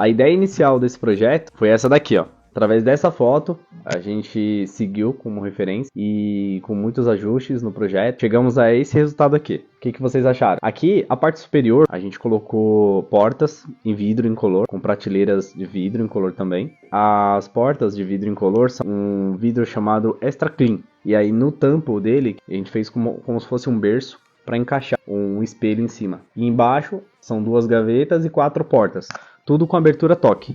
A ideia inicial desse projeto foi essa daqui, ó. Através dessa foto, a gente seguiu como referência e com muitos ajustes no projeto, chegamos a esse resultado aqui. O que vocês acharam? Aqui, a parte superior, a gente colocou portas em vidro incolor, com prateleiras de vidro incolor também. As portas de vidro incolor são um vidro chamado Extra Clean. E aí, no tampo dele, a gente fez como se fosse um berço para encaixar um espelho em cima. E embaixo, são 2 gavetas e 4 portas. Tudo com abertura toque.